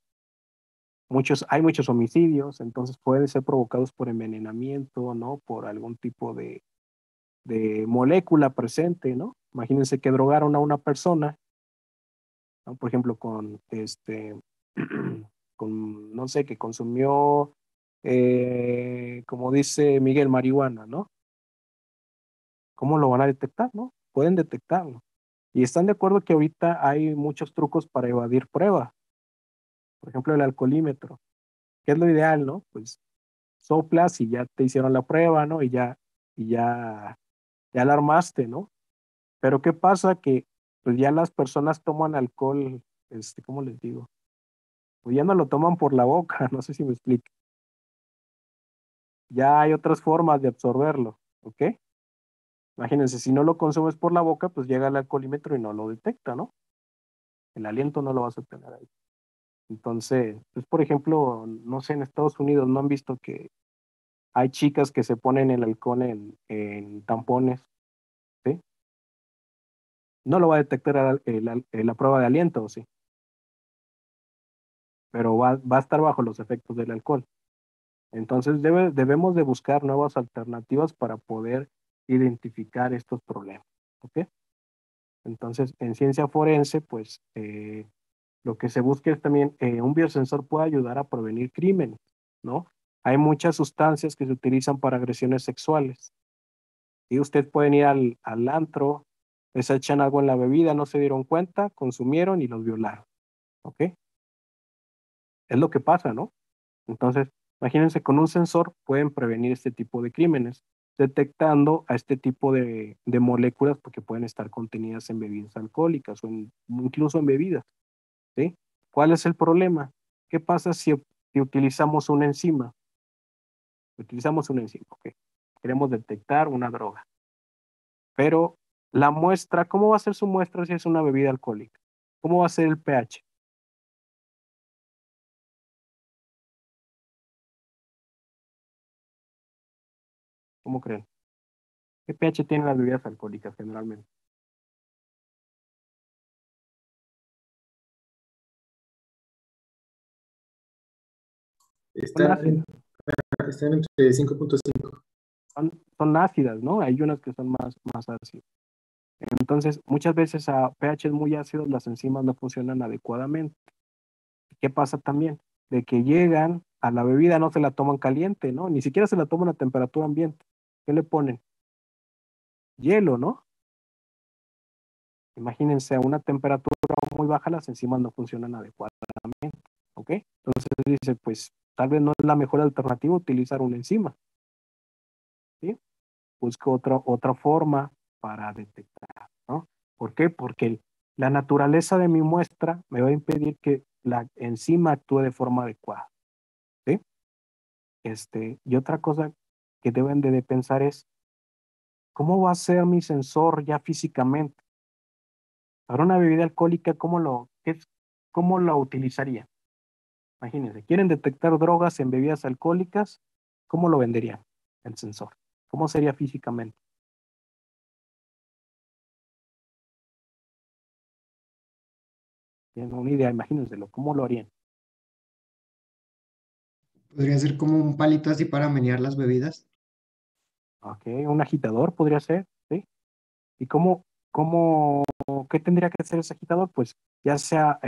Hay muchos homicidios, entonces pueden ser provocados por envenenamiento, ¿no? Por algún tipo de molécula presente, ¿no? Imagínense que drogaron a una persona, ¿no? Por ejemplo, con, no sé, que consumió, como dice Miguel, marihuana, ¿no? ¿Cómo lo van a detectar, no? Pueden detectarlo. Y están de acuerdo que ahorita hay muchos trucos para evadir pruebas. Por ejemplo, el alcoholímetro, que es lo ideal, ¿no? Pues soplas y ya te hicieron la prueba, ¿no? Y ya la armaste, ¿no? Pero ¿qué pasa? Que pues ya las personas toman alcohol, ¿cómo les digo? Pues ya no lo toman por la boca, no sé si me explico. Ya hay otras formas de absorberlo, ¿ok? Imagínense, si no lo consumes por la boca, pues llega el alcoholímetro y no lo detecta, ¿no? El aliento no lo vas a tener ahí. Entonces, pues por ejemplo, no sé, en Estados Unidos no han visto que hay chicas que se ponen el alcohol en tampones, ¿sí? No lo va a detectar la prueba de aliento, sí, pero va a estar bajo los efectos del alcohol. Entonces debemos de buscar nuevas alternativas para poder identificar estos problemas, ¿ok? Entonces, en ciencia forense, pues lo que se busca es también un biosensor puede ayudar a prevenir crímenes, ¿no? Hay muchas sustancias que se utilizan para agresiones sexuales. Y ustedes pueden ir al antro, les echan algo en la bebida, no se dieron cuenta, consumieron y los violaron, ¿ok? Es lo que pasa, ¿no? Entonces, imagínense, con un sensor pueden prevenir este tipo de crímenes, detectando a este tipo de moléculas porque pueden estar contenidas en bebidas alcohólicas o incluso en bebidas, ¿sí? ¿Cuál es el problema? ¿Qué pasa si utilizamos una enzima? Utilizamos una enzima, ¿ok? Queremos detectar una droga, pero la muestra, ¿cómo va a ser su muestra si es una bebida alcohólica? ¿Cómo va a ser el pH? ¿Cómo creen? ¿Qué pH tienen las bebidas alcohólicas generalmente? Son Están, ácidas. están entre 5.5. Son ácidas, ¿no? Hay unas que son más ácidas. Entonces, muchas veces a pH muy ácidos las enzimas no funcionan adecuadamente. ¿Qué pasa también? De que llegan a la bebida, no se la toman caliente, ¿no? Ni siquiera se la toman a temperatura ambiente. ¿Qué le ponen? Hielo, ¿no? Imagínense, a una temperatura muy baja las enzimas no funcionan adecuadamente, ¿ok? Entonces dice, pues tal vez no es la mejor alternativa utilizar una enzima, ¿sí? Busco otra forma para detectar, ¿no? ¿Por qué? Porque la naturaleza de mi muestra me va a impedir que la enzima actúe de forma adecuada, ¿sí? Y otra cosa que deben de pensar es, ¿cómo va a ser mi sensor ya físicamente? Para una bebida alcohólica, ¿cómo lo utilizaría? Imagínense, quieren detectar drogas en bebidas alcohólicas, ¿cómo lo venderían el sensor? ¿Cómo sería físicamente? Tienen una idea, imagínenselo, ¿cómo lo harían? Podría ser como un palito así para menear las bebidas. Ok, un agitador podría ser, ¿sí? ¿Y qué tendría que hacer ese agitador? Pues ya sea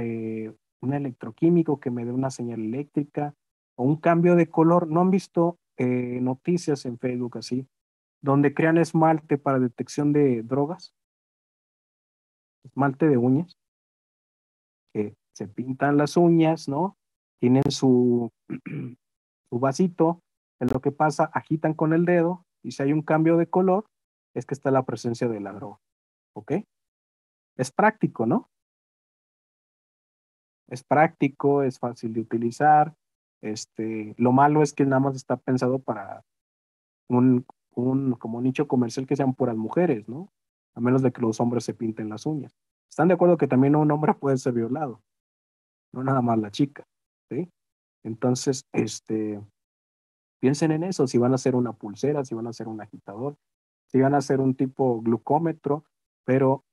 un electroquímico que me dé una señal eléctrica o un cambio de color. ¿No han visto noticias en Facebook así, donde crean esmalte para detección de drogas? Esmalte de uñas, que se pintan las uñas, ¿no? Tienen su vasito, en lo que pasa, agitan con el dedo y si hay un cambio de color, es que está la presencia de la droga, ¿ok? Es práctico, ¿no? Es práctico, es fácil de utilizar. Lo malo es que nada más está pensado para un, como nicho comercial que sean puras mujeres, ¿no? A menos de que los hombres se pinten las uñas. ¿Están de acuerdo que también un hombre puede ser violado? No nada más la chica, ¿sí? Entonces, piensen en eso, si van a hacer una pulsera, si van a hacer un agitador, si van a hacer un tipo glucómetro, pero,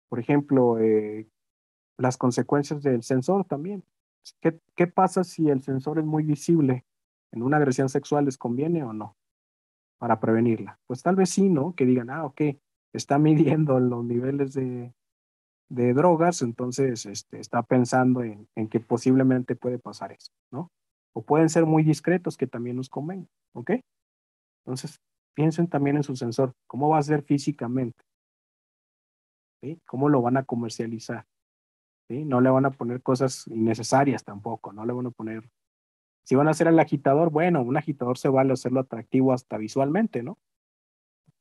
por ejemplo, las consecuencias del sensor también. ¿Qué pasa si el sensor es muy visible? ¿En una agresión sexual les conviene o no? Para prevenirla. Pues tal vez sí, ¿no? Que digan, ok, está midiendo los niveles de drogas, entonces está pensando en que posiblemente puede pasar eso, ¿no? O pueden ser muy discretos, que también nos convenga, ¿ok? Entonces, piensen también en su sensor, cómo va a ser físicamente, ¿sí? ¿Cómo lo van a comercializar? ¿Sí? No le van a poner cosas innecesarias tampoco, no le van a poner, si van a hacer el agitador, bueno, un agitador se vale hacerlo atractivo hasta visualmente, ¿no?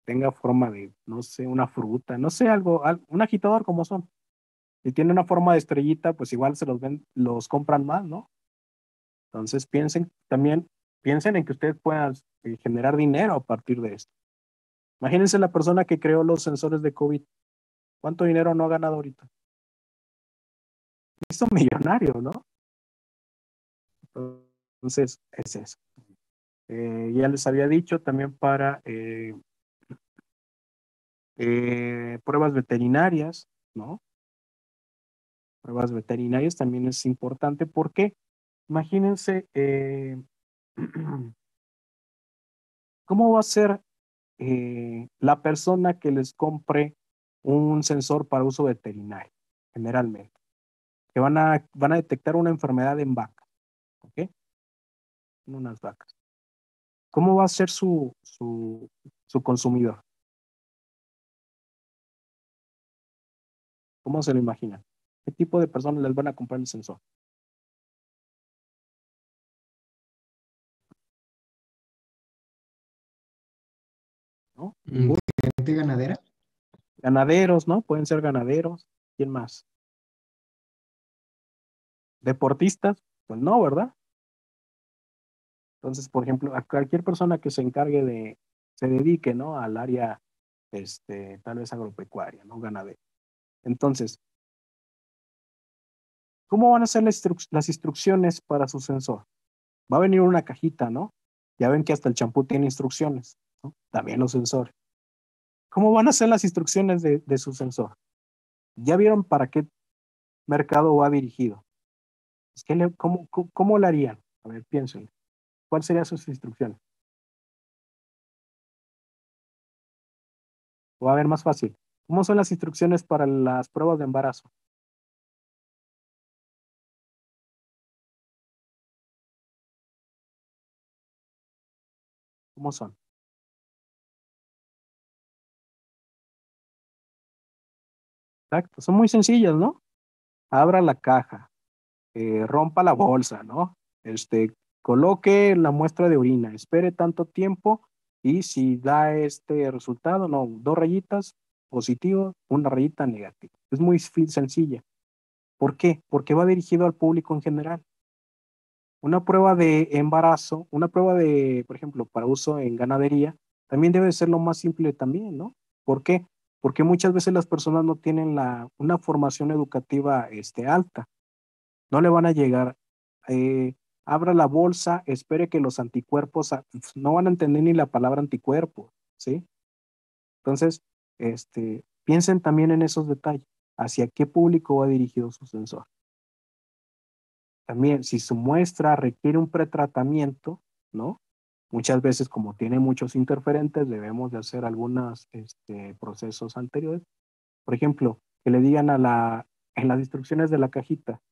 Tenga forma de, no sé, una fruta, no sé, un agitador como son. Si tiene una forma de estrellita, pues igual se los ven, los compran más, ¿no? Entonces piensen en que ustedes puedan generar dinero a partir de esto. Imagínense la persona que creó los sensores de COVID. ¿Cuánto dinero no ha ganado ahorita? Hizo millonario, ¿no? Entonces, es eso. Ya les había dicho también para pruebas veterinarias, ¿no? Pruebas veterinarias también es importante porque imagínense cómo va a ser la persona que les compre un sensor para uso veterinario, generalmente, que van a detectar una enfermedad en vacas, ¿ok? En unas vacas. ¿Cómo va a ser su consumidor? ¿Cómo se lo imaginan? ¿Qué tipo de personas les van a comprar el sensor? ¿No? Gente ganadera. Ganaderos, ¿no? Pueden ser ganaderos. ¿Quién más? ¿Deportistas? Pues no, ¿verdad? Entonces, por ejemplo, a cualquier persona que se dedique, ¿no? Al área, tal vez agropecuaria, ¿no? Ganadera. Entonces, ¿cómo van a ser las instrucciones para su sensor? Va a venir una cajita, ¿no? Ya ven que hasta el champú tiene instrucciones, ¿no? También los sensores. ¿Cómo van a ser las instrucciones de su sensor? ¿Ya vieron para qué mercado va dirigido? ¿Cómo lo harían? A ver, piensen. ¿Cuáles serían sus instrucciones? O a ver, más fácil. ¿Cómo son las instrucciones para las pruebas de embarazo? ¿Cómo son? Exacto, son muy sencillas, ¿no? Abra la caja, rompa la bolsa, ¿no? Coloque la muestra de orina, espere tanto tiempo y si da este resultado, no, 2 rayitas positivo, 1 rayita negativa. Es muy sencilla. ¿Por qué? Porque va dirigido al público en general. Una prueba de embarazo, una prueba de, por ejemplo, para uso en ganadería, también debe ser lo más simple también, ¿no? ¿Por qué? Porque muchas veces las personas no tienen una formación educativa alta. No le van a llegar. Abra la bolsa, espere que los anticuerpos, no van a entender ni la palabra anticuerpo, ¿sí? Entonces, piensen también en esos detalles. ¿Hacia qué público va dirigido su sensor? También, si su muestra requiere un pretratamiento, ¿no? Muchas veces, como tiene muchos interferentes, debemos de hacer algunos procesos anteriores. Por ejemplo, que le digan en las instrucciones de la cajita,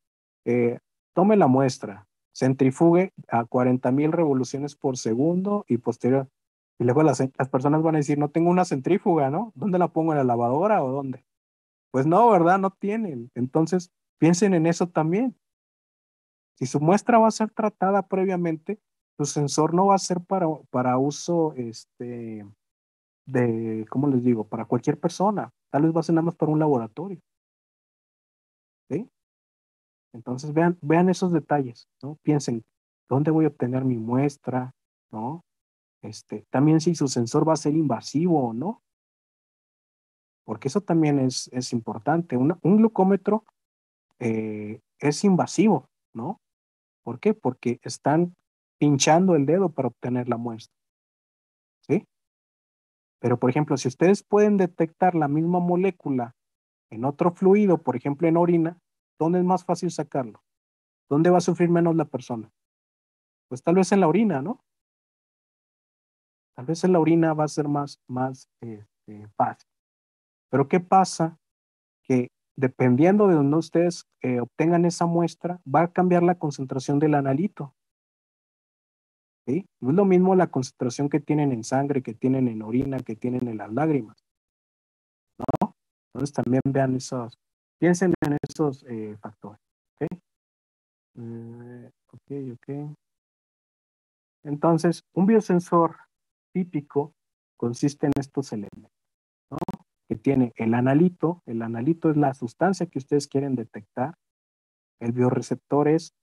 tome la muestra, centrifugue a 40,000 revoluciones por segundo y posterior. Y luego las personas van a decir, no tengo una centrífuga, ¿no? ¿Dónde la pongo? ¿En la lavadora o dónde? Pues no, ¿verdad? No tienen. Entonces, piensen en eso también. Si su muestra va a ser tratada previamente, su sensor no va a ser para uso, ¿cómo les digo? Para cualquier persona. Tal vez va a ser nada más para un laboratorio, ¿sí? Entonces vean esos detalles, ¿no? Piensen, ¿dónde voy a obtener mi muestra? ¿No? También si su sensor va a ser invasivo o no, porque eso también es importante. Un glucómetro es invasivo, ¿no? ¿Por qué? Porque están pinchando el dedo para obtener la muestra. ¿Sí? Pero, por ejemplo, si ustedes pueden detectar la misma molécula en otro fluido, por ejemplo, en orina, ¿dónde es más fácil sacarlo? ¿Dónde va a sufrir menos la persona? Pues tal vez en la orina, ¿no? Tal vez en la orina va a ser más fácil. Pero ¿qué pasa? Que dependiendo de donde ustedes obtengan esa muestra, va a cambiar la concentración del analito. ¿Sí? No es lo mismo la concentración que tienen en sangre, que tienen en orina, que tienen en las lágrimas. ¿No? Entonces también vean esos, piensen en esos factores. ¿Ok? Ok. Entonces, un biosensor típico consiste en estos elementos, ¿no? Que tiene el analito es la sustancia que ustedes quieren detectar, el bioreceptor es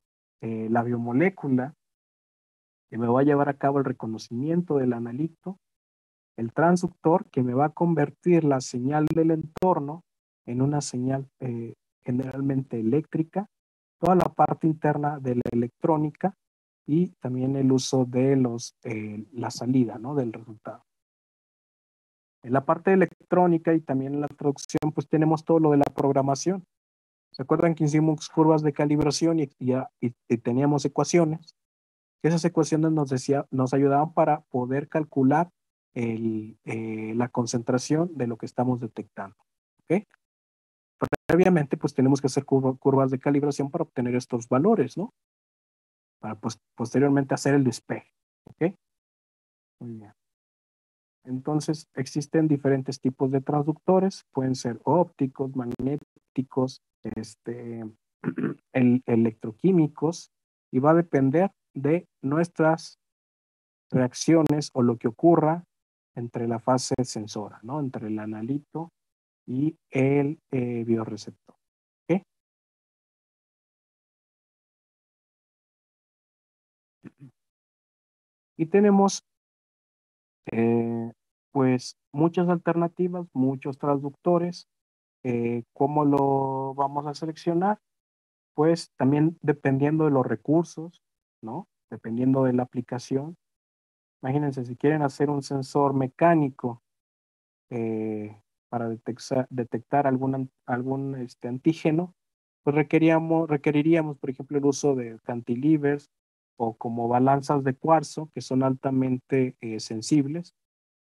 la biomolécula que me va a llevar a cabo el reconocimiento del analito, el transductor que me va a convertir la señal del entorno en una señal generalmente eléctrica, toda la parte interna de la electrónica y también el uso de la salida, ¿no? Del resultado. En la parte electrónica y también en la traducción, pues tenemos todo lo de la programación. ¿Se acuerdan que hicimos curvas de calibración y teníamos ecuaciones? Esas ecuaciones nos ayudaban para poder calcular la concentración de lo que estamos detectando. ¿Ok? Previamente, pues tenemos que hacer curvas de calibración para obtener estos valores, ¿no? Para pues, posteriormente hacer el despeje. ¿Ok? Muy bien. Entonces, existen diferentes tipos de transductores, pueden ser ópticos, magnéticos, electroquímicos, y va a depender de nuestras reacciones o lo que ocurra entre la fase sensora, ¿no? Entre el analito y el bioreceptor. ¿Ok? Y tenemos pues muchas alternativas, muchos transductores. ¿Cómo lo vamos a seleccionar? Pues también dependiendo de los recursos, ¿no? Dependiendo de la aplicación. Imagínense, si quieren hacer un sensor mecánico para detectar algún antígeno, pues requeriríamos, por ejemplo, el uso de cantilevers o como balanzas de cuarzo, que son altamente sensibles,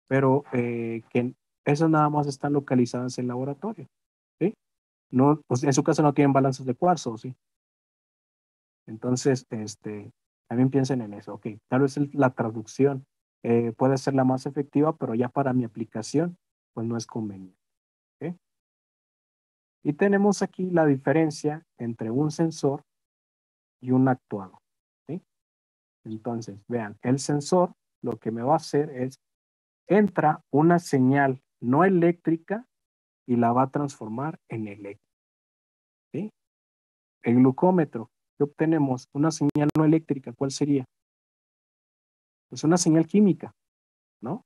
pero que esas nada más están localizadas en laboratorio, ¿sí? No, pues en su caso no tienen balanzas de cuarzo, ¿sí? Entonces, también piensen en eso, ok, tal vez la traducción puede ser la más efectiva, pero ya para mi aplicación, pues no es conveniente. ¿Ok? Y tenemos aquí la diferencia entre un sensor y un actuador. ¿Sí? Entonces, vean, el sensor lo que me va a hacer es, entra una señal no eléctrica y la va a transformar en eléctrica. ¿Sí? El glucómetro, ¿qué obtenemos? Una señal no eléctrica, ¿cuál sería? Pues una señal química, ¿no?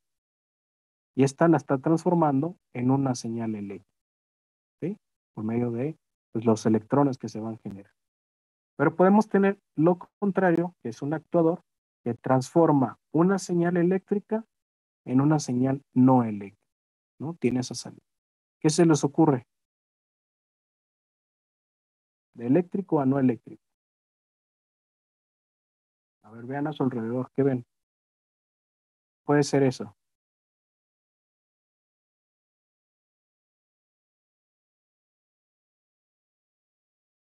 Y esta la está transformando en una señal eléctrica, ¿sí? Por medio de pues, los electrones que se van a generar. Pero podemos tener lo contrario, que es un actuador que transforma una señal eléctrica en una señal no eléctrica, ¿no? Tiene esa salida. ¿Qué se les ocurre? ¿De eléctrico a no eléctrico? A ver, vean a su alrededor, ¿qué ven? Puede ser eso.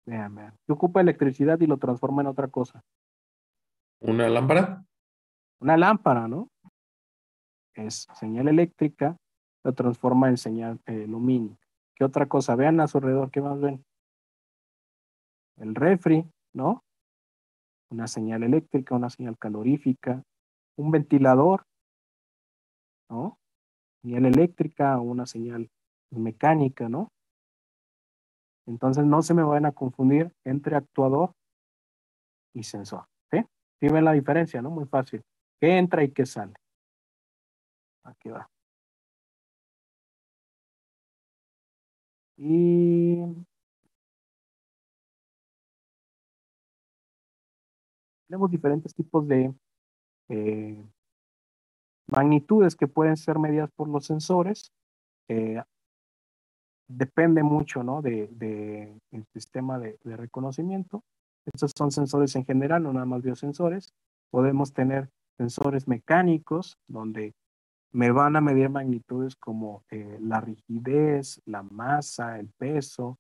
Vean. ¿Qué ocupa electricidad y lo transforma en otra cosa? ¿Una lámpara? Una lámpara, ¿no? Es señal eléctrica, lo transforma en señal lumínica. ¿Qué otra cosa? Vean a su alrededor, ¿qué más ven? El refri, ¿no? Una señal eléctrica, una señal calorífica, un ventilador, ¿no? Señal eléctrica o una señal mecánica, ¿no? Entonces no se me vayan a confundir entre actuador y sensor, ¿sí? ¿Sí ven la diferencia, no? Muy fácil. ¿Qué entra y qué sale? Aquí va. Y Tenemos diferentes tipos de magnitudes que pueden ser medidas por los sensores. Depende mucho, ¿no? de el sistema de reconocimiento. Estos son sensores en general, no nada más biosensores. Podemos tener sensores mecánicos, donde me van a medir magnitudes como la rigidez, la masa, el peso,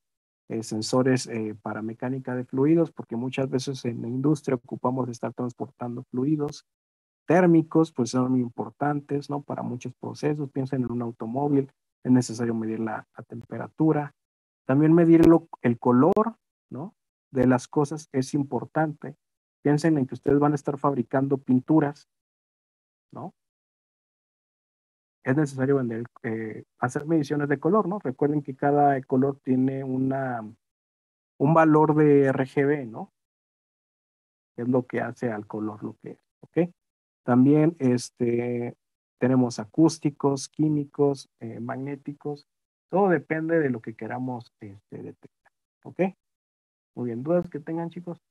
sensores para mecánica de fluidos, porque muchas veces en la industria ocupamos de estar transportando fluidos térmicos, pues son muy importantes, ¿no? Para muchos procesos. Piensen en un automóvil, es necesario medir la temperatura. También medir el color, ¿no? De las cosas es importante. Piensen en que ustedes van a estar fabricando pinturas, ¿no? Es necesario hacer mediciones de color, ¿no? Recuerden que cada color tiene un valor de RGB, ¿no? Es lo que hace al color lo que es, ¿ok? También tenemos acústicos, químicos, magnéticos. Todo depende de lo que queramos detectar, ¿ok? Muy bien, ¿dudas que tengan, chicos?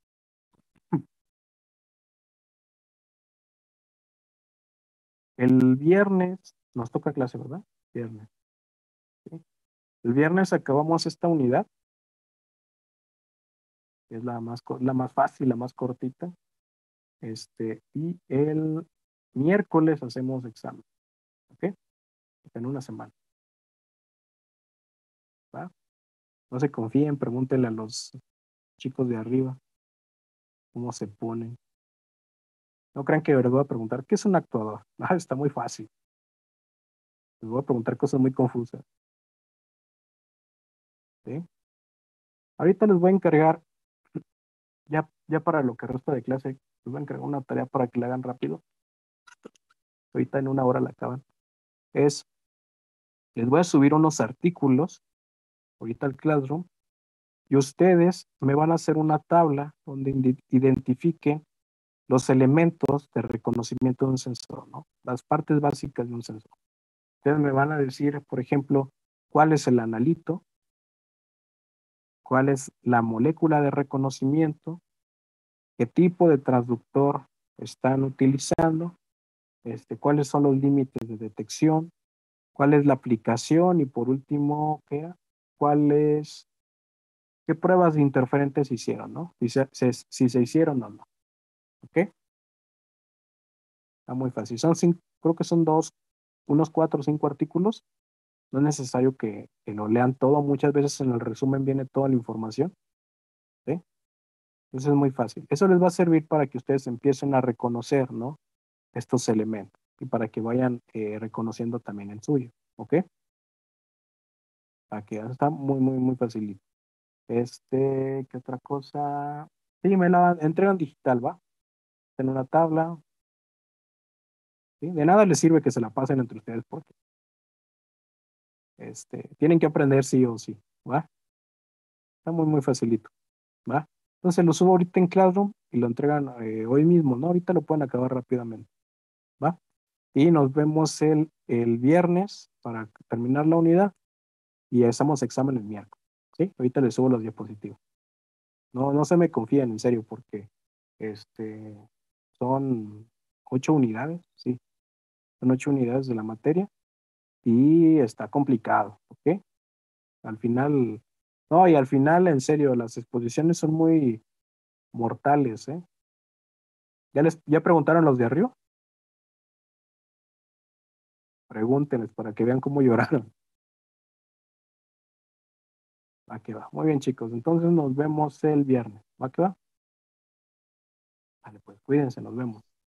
El viernes nos toca clase, ¿verdad? Viernes. ¿Sí? El viernes acabamos esta unidad. Es la más fácil, la más cortita. Y el miércoles hacemos examen, ¿ok? En una semana, ¿va? No se confíen, pregúntenle a los chicos de arriba cómo se ponen. No crean que les voy a preguntar, ¿qué es un actuador? Ah, está muy fácil. Les voy a preguntar cosas muy confusas, ¿sí? Ahorita les voy a encargar, ya para lo que resta de clase, les voy a encargar una tarea para que la hagan rápido. Ahorita en una hora la acaban. Les voy a subir unos artículos, ahorita al Classroom, y ustedes me van a hacer una tabla donde identifiquen los elementos de reconocimiento de un sensor, ¿no? Las partes básicas de un sensor. Ustedes me van a decir, por ejemplo, cuál es el analito, cuál es la molécula de reconocimiento, qué tipo de transductor están utilizando, cuáles son los límites de detección, cuál es la aplicación y por último, qué pruebas de interferentes se hicieron, ¿no? Si se hicieron o no. ¿Ok? Está muy fácil. Creo que son unos 4 o 5 artículos. No es necesario que lo lean todo. Muchas veces en el resumen viene toda la información. ¿Sí? Entonces es muy fácil. Eso les va a servir para que ustedes empiecen a reconocer, ¿no? Estos elementos y para que vayan reconociendo también el suyo. ¿Ok? Para que está muy, muy, muy facilito. ¿Qué otra cosa? Sí, me la entregan digital, ¿va? En una tabla. ¿Sí? De nada les sirve que se la pasen entre ustedes porque tienen que aprender sí o sí, ¿va? Está muy, muy facilito, ¿va? Entonces lo subo ahorita en Classroom y lo entregan hoy mismo, ¿no? Ahorita lo pueden acabar rápidamente, ¿va? Y nos vemos el viernes para terminar la unidad y hacemos examen el miércoles, ¿sí? Ahorita les subo los diapositivos. No se me confíen, en serio, porque son 8 unidades, sí. Son 8 unidades de la materia y está complicado, ¿ok? Al final, no, y al final, en serio, las exposiciones son muy mortales, ¿eh? ¿Ya preguntaron los de arriba? Pregúntenles para que vean cómo lloraron. Va que va. Muy bien, chicos. Entonces nos vemos el viernes. ¿Va que va? Vale, pues cuídense, nos vemos.